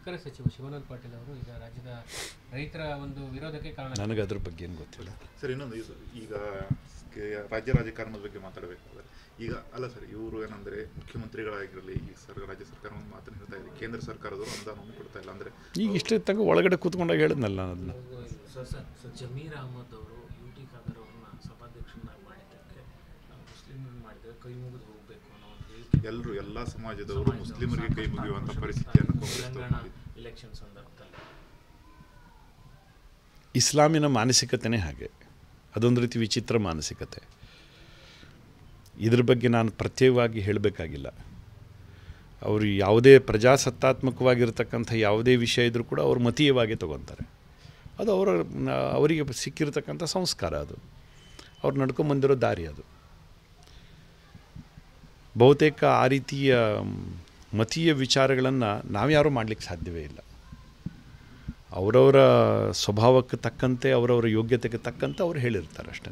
ಸಕ್ಕರೆ ಸಚಿವ ಶಿವಾನಂದ ಪಾಟೀಲ್ ಅವರು ಈಗ ರಾಜ್ಯದ ರೈತರ ಒಂದು ವಿರೋಧಕ್ಕೆ ಕಾರಣ. ನನಗೆ ಅದ್ರ ಬಗ್ಗೆ ಏನು ಗೊತ್ತಿಲ್ಲ ಸರ್. ಇನ್ನೊಂದು ಈಗ ರಾಜ್ಯ ರಾಜಕಾರಣದ ಬಗ್ಗೆ ಮಾತಾಡಬೇಕಾದ್ರೆ ಈಗ ಅಲ್ಲ ಸರ್, ಇವರು ಏನಂದರೆ ಮುಖ್ಯಮಂತ್ರಿಗಳಾಗಿರಲಿ ಈ ರಾಜ್ಯ ಸರ್ಕಾರ ಒಂದು ಮಾತನ್ನು ಹೇಳ್ತಾ ಇದೆ, ಕೇಂದ್ರ ಸರ್ಕಾರದವರು ಅನುದಾನವನ್ನು ಕೊಡ್ತಾ ಇಲ್ಲ ಅಂದರೆ ಈಗ ಇಷ್ಟೇ ತನಕ ಒಳಗಡೆ ಕೂತ್ಕೊಂಡಾಗ ಹೇಳಿದ್ನಲ್ಲ ನಾನು ಅದನ್ನು. ಸರ್ ಜಮೀರ್ ಅಹಮದ್ ಅವರು UT ಖಾದರ್ ಅವ್ರನ್ನ ಸಭಾಧ್ಯಕ್ಷರನ್ನಾಗಿ ಮಾಡಿದ್ದಕ್ಕೆ ಮುಸ್ಲಿಂ ಮಾಡಿದರೆ ಕೈ ಮುಗಿದು ಹೋಗಬೇಕು ಅನ್ನೋ ಒಂದು ಹೇಳಿಕೆ ಎಲ್ಲರೂ ಎಲ್ಲ ಸಮಾಜದವರು ಮುಸ್ಲಿಮರಿಗೆ ಕೈ ಮುಗಿಯುವಂಥ ಪರಿಸ್ಥಿತಿಯನ್ನು ತೆಲಂಗಾಣ ಎಲೆಕ್ಷನ್ ಸಂದರ್ಭದಲ್ಲಿ ಇಸ್ಲಾಮಿನ ಮಾನಸಿಕತೆಯೇ ಹಾಗೆ, ಅದೊಂದು ರೀತಿ ವಿಚಿತ್ರ ಮಾನಸಿಕತೆ. ಇದ್ರ ಬಗ್ಗೆ ನಾನು ಪ್ರತ್ಯೇಕವಾಗಿ ಹೇಳಬೇಕಾಗಿಲ್ಲ. ಅವರು ಯಾವುದೇ ಪ್ರಜಾಸತ್ತಾತ್ಮಕವಾಗಿರ್ತಕ್ಕಂಥ ಯಾವುದೇ ವಿಷಯ ಇದ್ದರೂ ಕೂಡ ಅವರು ಮತೀಯವಾಗಿ ತಗೊತಾರೆ. ಅದು ಅವರಿಗೆ ಸಿಕ್ಕಿರ್ತಕ್ಕಂಥ ಸಂಸ್ಕಾರ, ಅದು ಅವ್ರು ನಡ್ಕೊಂಬಂದಿರೋ ದಾರಿ. ಅದು ಬಹುತೇಕ ಆ ರೀತಿಯ ಮತೀಯ ವಿಚಾರಗಳನ್ನು ನಾವ್ಯಾರೂ ಮಾಡಲಿಕ್ಕೆ ಸಾಧ್ಯವೇ ಇಲ್ಲ. ಅವರವರ ಸ್ವಭಾವಕ್ಕೆ ತಕ್ಕಂತೆ, ಅವರವರ ಯೋಗ್ಯತೆಗೆ ತಕ್ಕಂತೆ ಅವ್ರು ಹೇಳಿರ್ತಾರೆ ಅಷ್ಟೇ.